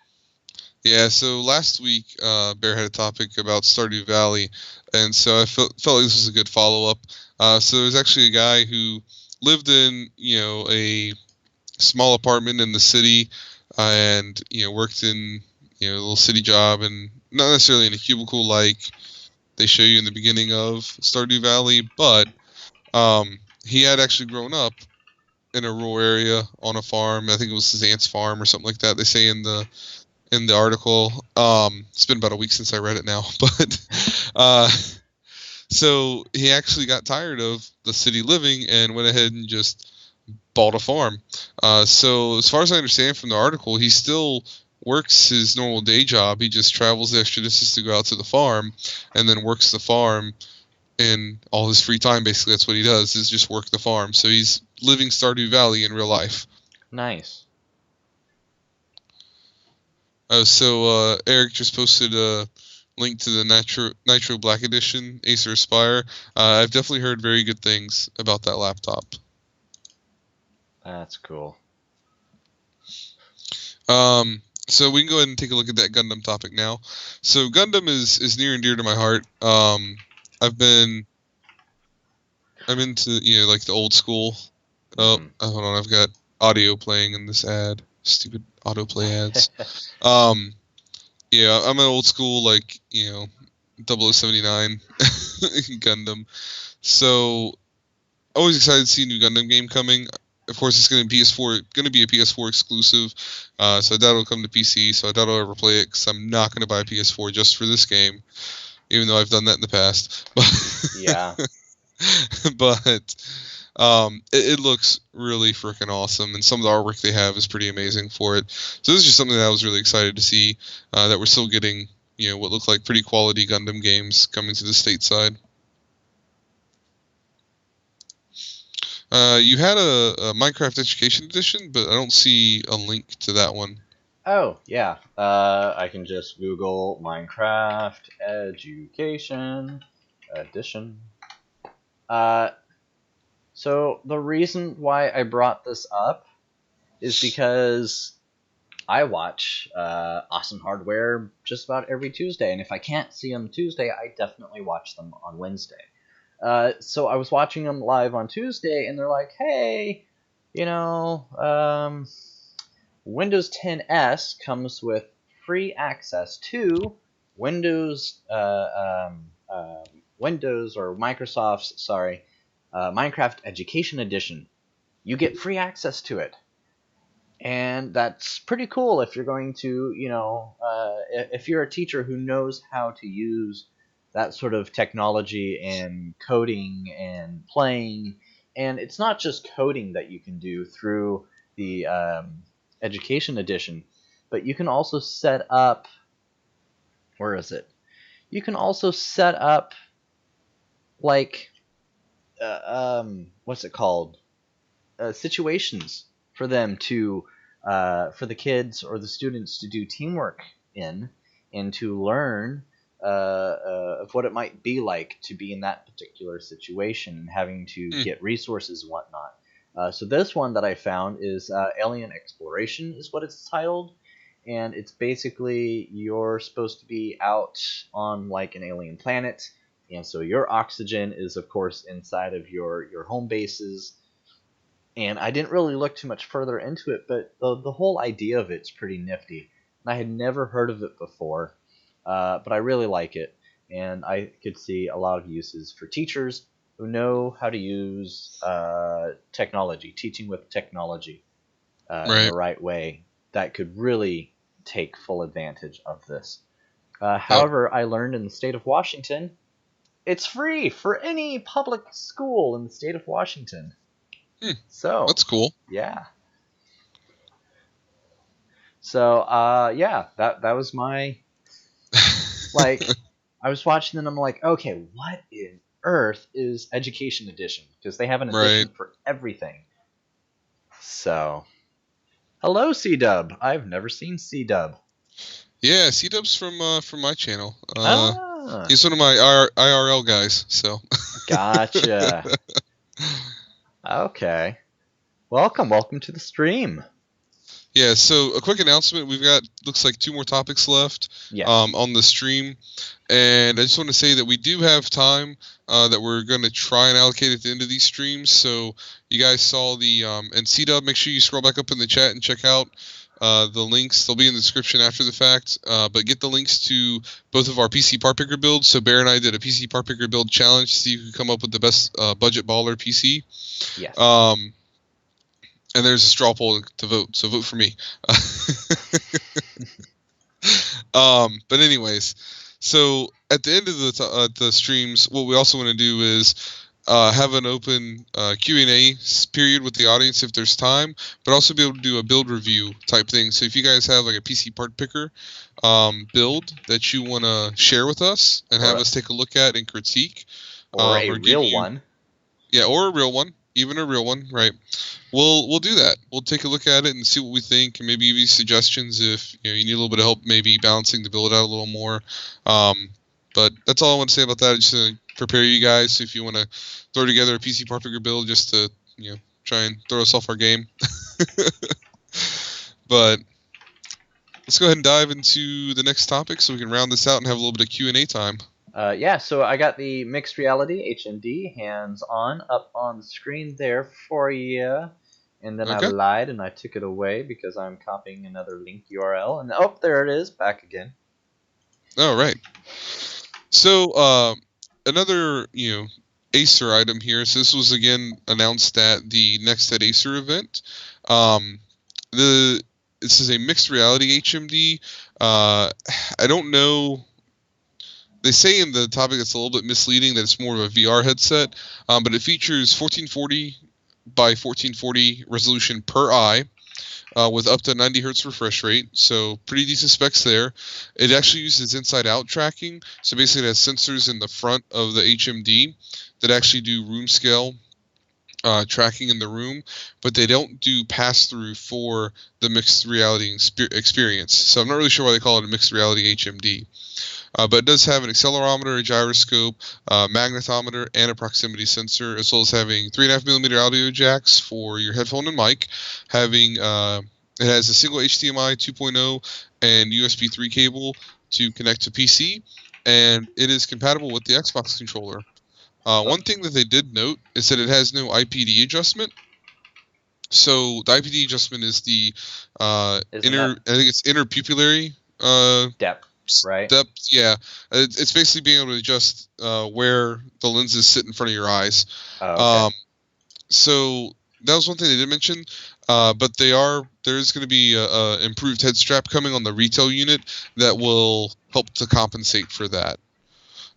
Yeah, so last week Bear had a topic about Stardew Valley, and so I felt like this was a good follow-up. So there's actually a guy who lived in, a small apartment in the city, and, worked in, a little city job, and not necessarily in a cubicle like they show you in the beginning of Stardew Valley, but he had actually grown up in a rural area on a farm. I think it was his aunt's farm or something like that. They say in the article. It's been about a week since I read it now, but so he actually got tired of the city living and went ahead and just bought a farm. So as far as I understand from the article, he still works his normal day job. He just travels the extra distance to go out to the farm and then works the farm in all his free time. Basically, that's what he does, is just work the farm. So he's living Stardew Valley in real life. Nice. So Eric just posted a link to the Nitro Black Edition Acer Aspire. I've definitely heard very good things about that laptop. That's cool. So we can go ahead and take a look at that Gundam topic now. So Gundam is near and dear to my heart. I'm into like the old school. Oh, hold on, I've got audio playing in this ad. Stupid autoplay ads. Yeah, I'm an old school, 0079 Gundam. So always excited to see a new Gundam game coming. Of course, it's going to be a PS4 exclusive. So I doubt it'll come to PC. So I doubt I'll ever play it because I'm not going to buy a PS4 just for this game, even though I've done that in the past. Yeah. But it looks really freaking awesome, and some of the artwork they have is pretty amazing for it. So this is just something that I was really excited to see, that we're still getting, what look like pretty quality Gundam games coming to the stateside. You had a Minecraft Education Edition, but I don't see a link to that one. Oh, yeah. I can just Google Minecraft Education Edition. So the reason why I brought this up is because I watch Awesome Hardware just about every Tuesday, and if I can't see them Tuesday, I definitely watch them on Wednesday. So I was watching them live on Tuesday, and they're like, hey, Windows 10s comes with free access to Windows or Microsoft's, Minecraft Education Edition. You get free access to it. And that's pretty cool if you're going to, if you're a teacher who knows how to use that sort of technology and coding and playing. And it's not just coding that you can do through the Education Edition, but you can also set up, You can also set up, situations for them to, for the kids or the students to do teamwork in, and to learn of what it might be like to be in that particular situation, and having to get resources and whatnot. So this one that I found is Alien Exploration is what it's titled, and it's basically you're supposed to be out on an alien planet, and so your oxygen is of course inside of your home bases. And I didn't really look too much further into it, but the whole idea of it's pretty nifty. And I had never heard of it before, but I really like it, and I could see a lot of uses for teachers who know how to use technology, teaching with technology in the right way, that could really take full advantage of this. However, I learned in the state of Washington, it's free for any public school in the state of Washington. So that's cool. Yeah. So that was my I was watching and I'm like, okay, what in earth is Education Edition? Because they have an edition for everything. So, hello, C-Dub. I've never seen C-Dub. Yeah, C-Dub's from my channel. He's one of my IRL guys, so. Gotcha. Okay. Welcome to the stream. Yeah, so a quick announcement. We've got, looks like 2 more topics left on the stream. And I just want to say that we do have time that we're going to try and allocate at the end of these streams. So you guys saw the, and C-Dub, make sure you scroll back up in the chat and check out the links. They'll be in the description after the fact. But get the links to both of our PCPartPicker builds. So Bear and I did a PCPartPicker build challenge to see who could come up with the best budget baller PC. Yes. And there's a straw poll to vote, so vote for me. But anyways, so at the end of the streams, what we also want to do is have an open Q&A period with the audience if there's time, but also be able to do a build review type thing. So if you guys have like a PC part picker build that you want to share with us and have us take a look at and critique. Or a real one. Yeah, or a real one. Even a real one, right? We'll do that. We'll take a look at it and see what we think, and maybe give you suggestions if you need a little bit of help, maybe balancing the build out a little more. But that's all I want to say about that. Just to prepare you guys, so if you want to throw together a PC part picker build, just to try and throw us off our game. But let's go ahead and dive into the next topic, so we can round this out and have a little bit of Q&A time. So I got the mixed reality HMD hands-on up on the screen there for you. And then I lied and I took it away because I'm copying another link URL. And there it is, back again. All right. So another, Acer item here. So this was again announced at the Next at Acer event. This is a mixed reality HMD. I don't know. They say in the topic it's a little bit misleading that it's more of a VR headset, but it features 1440 by 1440 resolution per eye with up to 90 hertz refresh rate, so pretty decent specs there. It actually uses inside-out tracking, so basically it has sensors in the front of the HMD that actually do room scale tracking in the room, but they don't do pass-through for the mixed reality experience. So I'm not really sure why they call it a mixed reality HMD. But it does have an accelerometer, a gyroscope, magnetometer, and a proximity sensor, as well as having 3.5mm audio jacks for your headphone and mic. It has a single HDMI 2.0 and USB 3 cable to connect to PC, and it is compatible with the Xbox controller. One thing that they did note is that it has no IPD adjustment. So the IPD adjustment is the I think it's interpupillary depth. Right. Depth, yeah. It's basically being able to adjust where the lenses sit in front of your eyes. So that was one thing they did mention. But there's going to be a improved head strap coming on the retail unit that will help to compensate for that.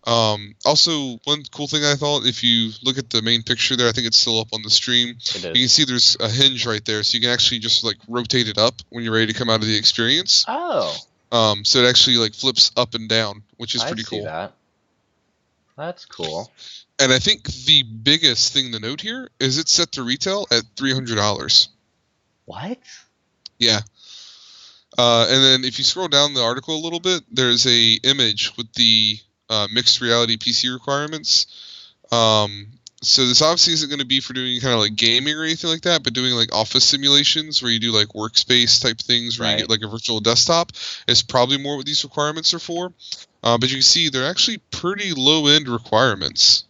Also, one cool thing I thought, if you look at the main picture there, I think it's still up on the stream. You can see there's a hinge right there, so you can actually just like rotate it up when you're ready to come out of the experience. Oh. So it actually like flips up and down, which is pretty cool. That's cool. And I think the biggest thing to note here is it's set to retail at $300. What? Yeah. And then if you scroll down the article a little bit, there's a image with the mixed reality PC requirements. So this obviously isn't going to be for doing kind of like gaming or anything like that, but doing like office simulations where you do like workspace type things where you get like a virtual desktop is probably more what these requirements are for. But you can see they're actually pretty low end requirements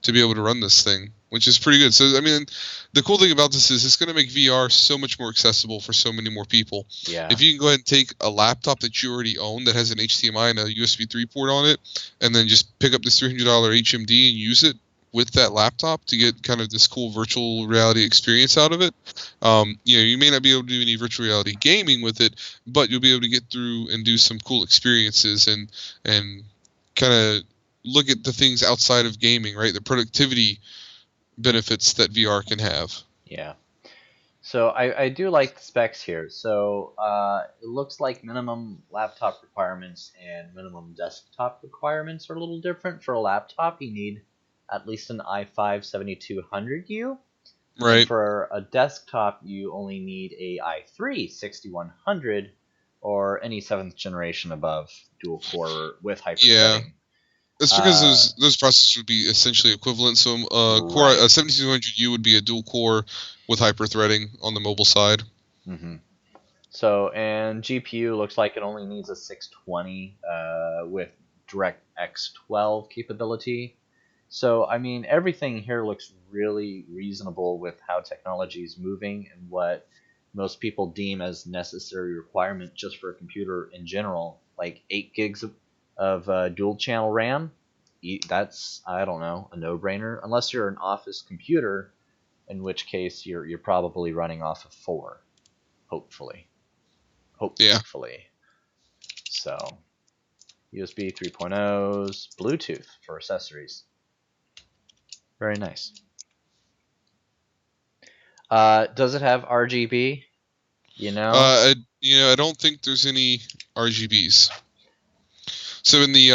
to be able to run this thing, which is pretty good. So, I mean, the cool thing about this is it's going to make VR so much more accessible for so many more people. Yeah. If you can go ahead and take a laptop that you already own that has an HDMI and a USB 3 port on it, and then just pick up this $300 HMD and use it with that laptop to get kind of this cool virtual reality experience out of it. You may not be able to do any virtual reality gaming with it, but you'll be able to get through and do some cool experiences and kind of look at the things outside of gaming, right? The productivity benefits that VR can have. Yeah. So I do like the specs here. So it looks like minimum laptop requirements and minimum desktop requirements are a little different. For a laptop, you need at least an i5 7200U. And Right. for a desktop, you only need a i3 6100 or any 7th generation above dual core with Yeah. hyper-threading. That's because those processors would be essentially equivalent. So Core Right. 7200U would be a dual core with hyper-threading on the mobile side. Mm-hmm. So, and GPU looks like it only needs a 620 with DirectX 12 capability. So, I mean, everything here looks really reasonable with how technology is moving and what most people deem as necessary requirement just for a computer in general. Like 8 gigs of dual channel RAM, that's, I don't know, a no-brainer. Unless you're an office computer, in which case you're probably running off of 4, hopefully. Yeah. Hopefully. So, USB 3.0s, Bluetooth for accessories. Very nice. Does it have RGB? You know? I don't think there's any RGBs. So in the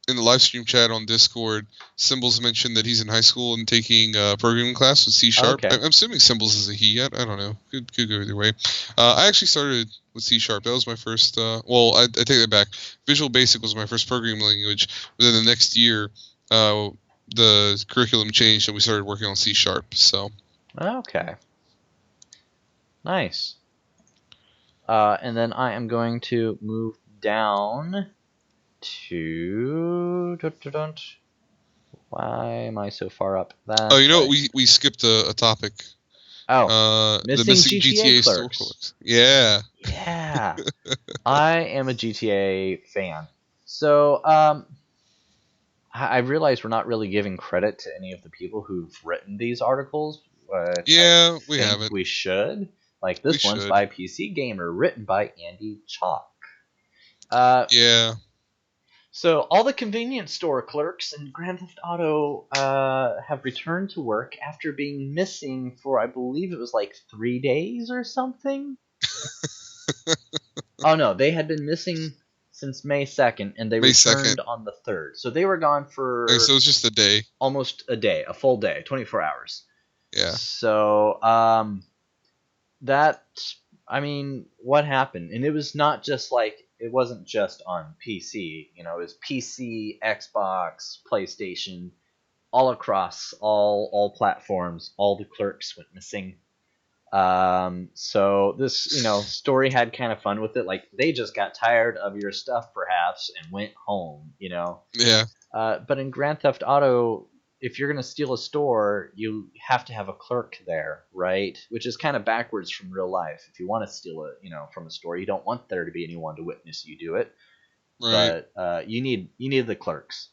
live stream chat on Discord, Symbols mentioned that he's in high school and taking a programming class with C#. Okay. I'm assuming Symbols is a he. I don't know. Could go either way. I actually started with C#. That was my first. Well, I take that back. Visual Basic was my first programming language. But then the next year, the curriculum changed and we started working on C#. So. Okay. Nice. And then I am going to move down to... Why am I so far up? Oh, you know what? We skipped a topic. Oh, the missing GTA store clerks. Yeah. Yeah. I am a GTA fan. So, I realize we're not really giving credit to any of the people who've written these articles. Yeah, we haven't. We should. Like this one's by PC Gamer, written by Andy Chalk. Yeah. So all the convenience store clerks in Grand Theft Auto have returned to work after being missing for, I believe it was like 3 days or something. Oh no, they had been missing since May 2nd, and they returned on the 3rd. So they were gone for... Okay, so it's just a day. Almost a day, a full day, 24 hours. Yeah. So, I mean, what happened? And it was not just like, it wasn't just on PC. You know, it was PC, Xbox, PlayStation, all across, all platforms. All the clerks went missing. So this, story had kind of fun with it. Like, they just got tired of your stuff, perhaps, and went home, Yeah. But in Grand Theft Auto, if you're going to steal a store, you have to have a clerk there, right? Which is kind of backwards from real life. If you want to steal from a store, you don't want there to be anyone to witness you do it. Right. But you need the clerks.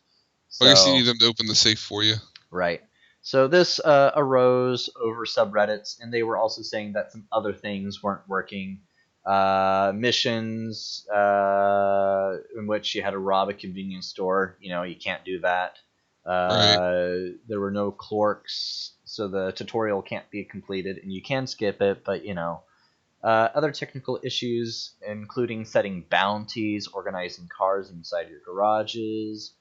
So, I guess you need them to open the safe for you. Right. So this arose over subreddits, and they were also saying that some other things weren't working. Missions in which you had to rob a convenience store. You can't do that. Right. There were no clerks, so the tutorial can't be completed, and you can skip it, but other technical issues, including setting bounties, organizing cars inside your garages.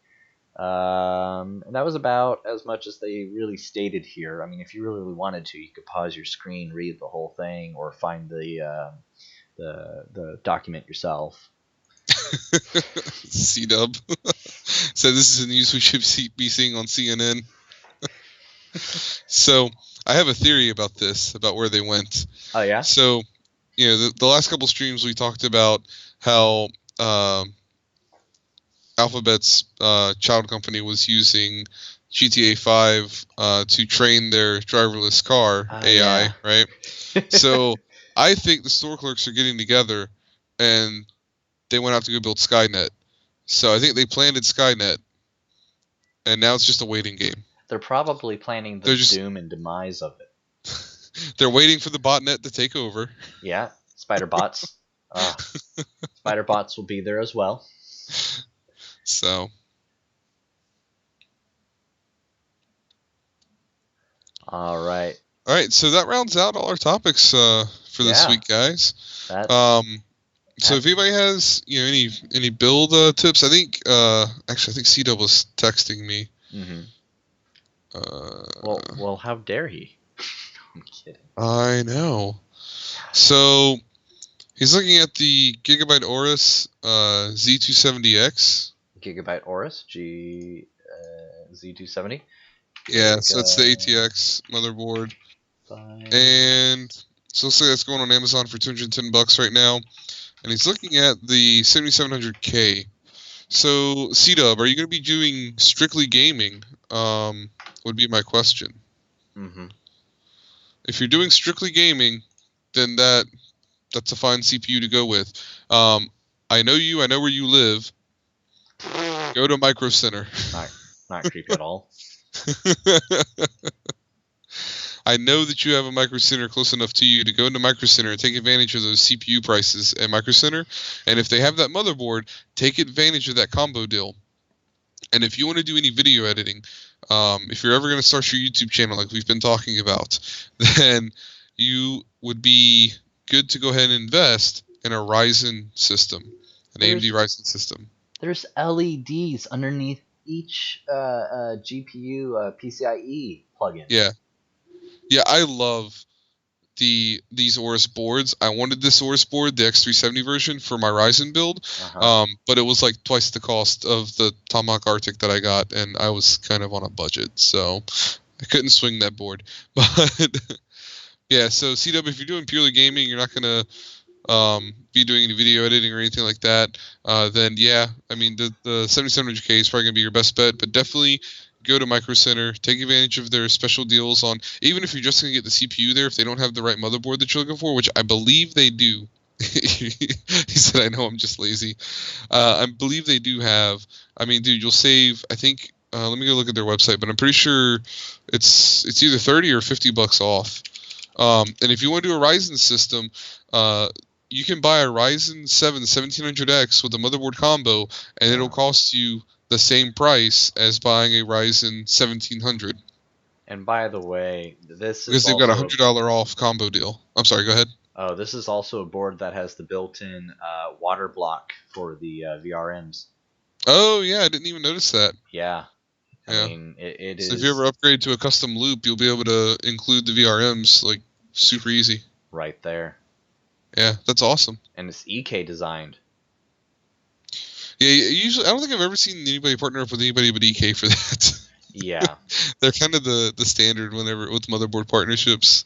And that was about as much as they really stated here. I mean, if you really wanted to, you could pause your screen, read the whole thing, or find the document yourself. C-Dub said this is the news we should be seeing on CNN. So I have a theory about this, about where they went. Oh yeah. So the last couple streams we talked about how Alphabet's child company was using GTA 5 to train their driverless car AI, yeah. Right? So I think the store clerks are getting together and they went out to go build Skynet. So I think they planted Skynet, and now it's just a waiting game. They're probably planning the doom and demise of it. They're waiting for the botnet to take over. Yeah, spider bots. Spider bots will be there as well. So. All right. All right, so that rounds out all our topics for this week, guys. So if anybody has any build tips, I think C-Dub was texting me. Mm-hmm. Well, how dare he? I'm kidding. I know. So he's looking at the Gigabyte Aorus Z270X. Gigabyte Aorus Z270. Yeah, so that's the ATX motherboard. And so let's say that's going on Amazon for $210 right now. And he's looking at the 7700K. So, C-Dub, are you going to be doing strictly gaming? Would be my question. Mm-hmm. If you're doing strictly gaming, then that's a fine CPU to go with. I know you. I know where you live. Go to Micro Center. Not creepy at all. I know that you have a Micro Center close enough to you to go into Micro Center and take advantage of those CPU prices at Micro Center. And if they have that motherboard, take advantage of that combo deal. And if you want to do any video editing, if you're ever going to start your YouTube channel like we've been talking about, then you would be good to go ahead and invest in a Ryzen system, an AMD Ryzen system. There's LEDs underneath each GPU PCIe plugin. Yeah, I love these Aorus boards. I wanted this Aorus board, the X370 version, for my Ryzen build, but it was like twice the cost of the Tomahawk Arctic that I got, and I was kind of on a budget, so I couldn't swing that board. But yeah, so C-Dub, if you're doing purely gaming, you're not going to be doing any video editing or anything like that, then yeah, I mean, the 7700K is probably going to be your best bet, but definitely go to Micro Center, take advantage of their special deals on, even if you're just going to get the CPU there, if they don't have the right motherboard that you're looking for, which I believe they do. He said, I know I'm just lazy. I believe they do have, I mean, dude, you'll save, I think, let me go look at their website, but I'm pretty sure it's either 30 or $50 off. And if you want to do a Ryzen system, you can buy a Ryzen 7 1700X with a motherboard combo, and it'll cost you the same price as buying a Ryzen 1700. And by the way, this is because they've got a $100 off combo deal. I'm sorry, go ahead. Oh, this is also a board that has the built-in water block for the VRMs. Oh yeah, I didn't even notice that. Yeah. I mean, it is. So if you ever upgrade to a custom loop, you'll be able to include the VRMs like super easy. Right there. Yeah, that's awesome. And it's EK designed. Yeah, usually I don't think I've ever seen anybody partner up with anybody but EK for that. Yeah. They're kind of the standard whenever with motherboard partnerships.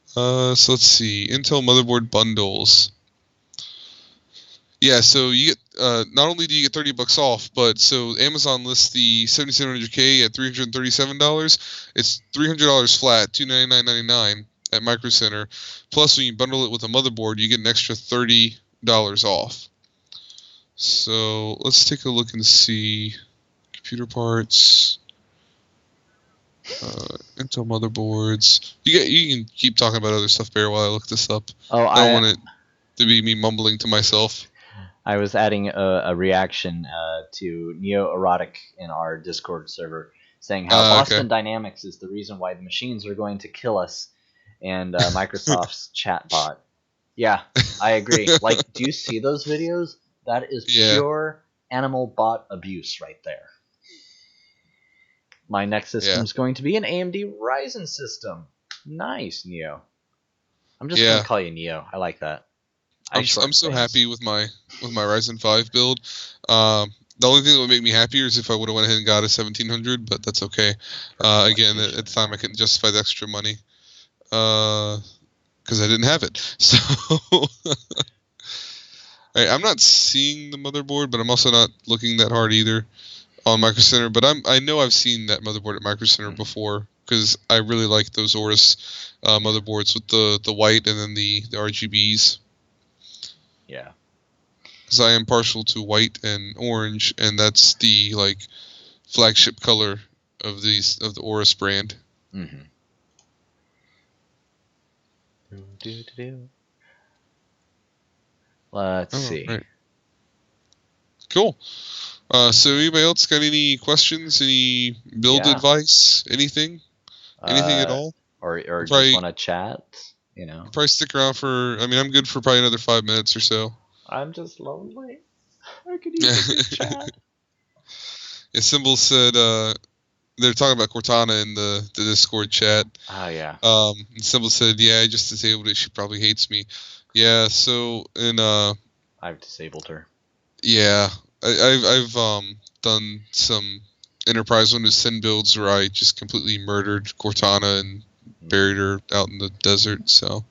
So let's see. Intel motherboard bundles. Yeah, so you get not only do you get $30 off, but so Amazon lists the 7700K at $337. It's $300 flat, $299.99 at Micro Center. Plus, when you bundle it with a motherboard, you get an extra $30 off. So let's take a look and see computer parts, Intel motherboards. You can keep talking about other stuff, Bear, while I look this up. Oh, I don't want it to be me mumbling to myself. I was adding a reaction to Neo Erotic in our Discord server, saying how Boston Dynamics is the reason why the machines are going to kill us, and Microsoft's chatbot. Yeah, I agree. Like, do you see those videos? That is pure animal bot abuse right there. My next system is going to be an AMD Ryzen system. Nice, Neo. I'm just going to call you Neo. I like that. I'm so happy with my Ryzen 5 build. The only thing that would make me happier is if I would have went ahead and got a 1700, but that's okay. Again, at the time I couldn't justify the extra money because I didn't have it. So I'm not seeing the motherboard, but I'm also not looking that hard either on Micro Center. But I know I've seen that motherboard at Micro Center before because I really like those Aorus motherboards with the white and then the RGBs. Yeah. Because I am partial to white and orange, and that's the flagship color of the Aorus brand. Mm-hmm. Let's see. Right. Cool. So anybody else got any questions? Any build advice? Anything? Anything at all? Or Probably, just want to chat, you know? probably stick around for. I mean, I'm good for probably another 5 minutes or so. I'm just lonely. I could use a good chat. Yeah, Symbol said they're talking about Cortana in the Discord chat. Oh yeah. And Symbol said, "Yeah, I just disabled it. She probably hates me." Yeah. So I've disabled her. Yeah, I've done some Enterprise Windows 10 builds where I just completely murdered Cortana and buried her out in the desert. So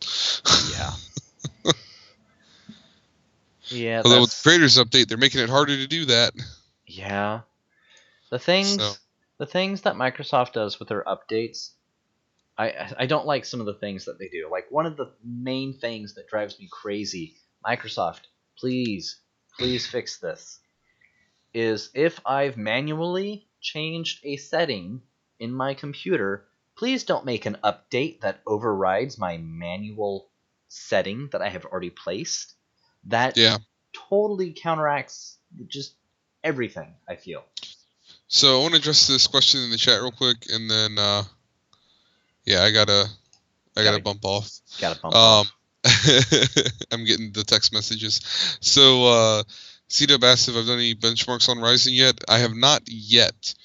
yeah. Yeah. Although with the Creators Update, they're making it harder to do that. Yeah. The things that Microsoft does with their updates, I don't like some of the things that they do. Like, one of the main things that drives me crazy, Microsoft, please fix this, is if I've manually changed a setting in my computer, please don't make an update that overrides my manual setting that I have already placed. That totally counteracts just everything, I feel. So I want to address this question in the chat real quick, and then I gotta bump off. Gotta bump off. I'm getting the text messages. So CW asked if I've done any benchmarks on Ryzen yet. I have not yet.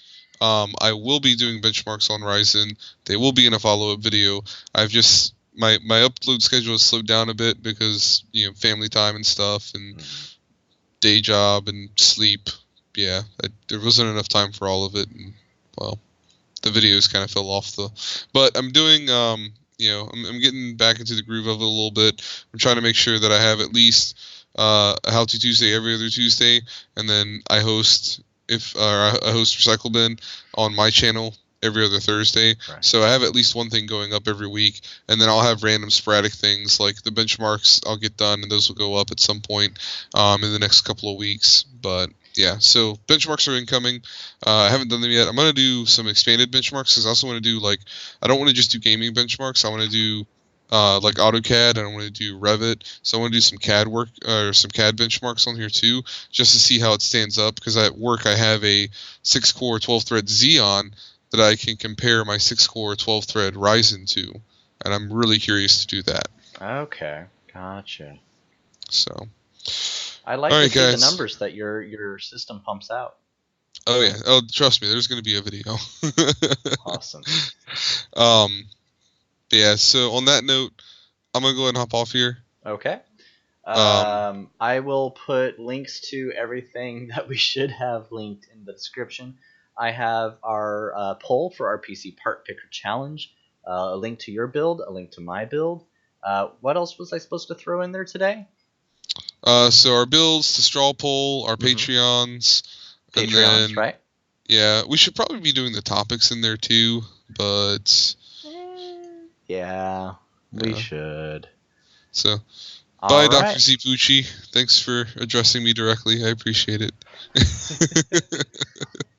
I will be doing benchmarks on Ryzen. They will be in a follow-up video. I've just my upload schedule has slowed down a bit because family time and stuff, and day job and sleep. Yeah, there wasn't enough time for all of it, and well, the videos kind of fell off But I'm doing I'm getting back into the groove of it a little bit. I'm trying to make sure that I have at least a How To Tuesday every other Tuesday, and then I host Recycle Bin on my channel every other Thursday. Right. So I have at least one thing going up every week, and then I'll have random sporadic things like the benchmarks I'll get done, and those will go up at some point in the next couple of weeks. But yeah, so benchmarks are incoming. I haven't done them yet. I'm going to do some expanded benchmarks because I also want to do, I don't want to just do gaming benchmarks. I want to do like AutoCAD, and I want to do Revit. So I want to do some CAD work or some CAD benchmarks on here too, just to see how it stands up. Because at work I have a 6-core 12-thread Xeon that I can compare my 6-core 12-thread Ryzen to, and I'm really curious to do that. Okay, gotcha. So I like to see the numbers that your system pumps out. Oh yeah. Oh, trust me, there's going to be a video. Awesome. Yeah. So on that note, I'm gonna go ahead and hop off here. Okay. I will put links to everything that we should have linked in the description. I have our poll for our PCPartPicker challenge, a link to your build, a link to my build. What else was I supposed to throw in there today? So our builds, the straw poll, our Patreons, and then, right? Yeah, we should probably be doing the topics in there too, but yeah, we should. So, bye, Dr. Zipucci. Thanks for addressing me directly. I appreciate it.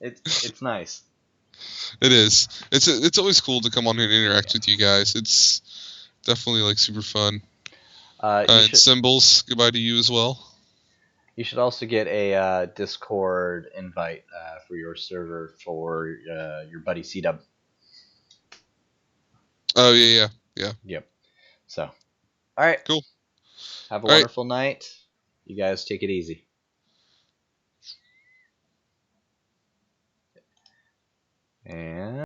It's nice. It is. It's always cool to come on here and interact with you guys. It's definitely super fun. And Symbols, goodbye to you as well. You should also get a Discord invite for your server for your buddy CW. Oh yeah. Yep. So, all right. Cool. Have a wonderful night. You guys take it easy. And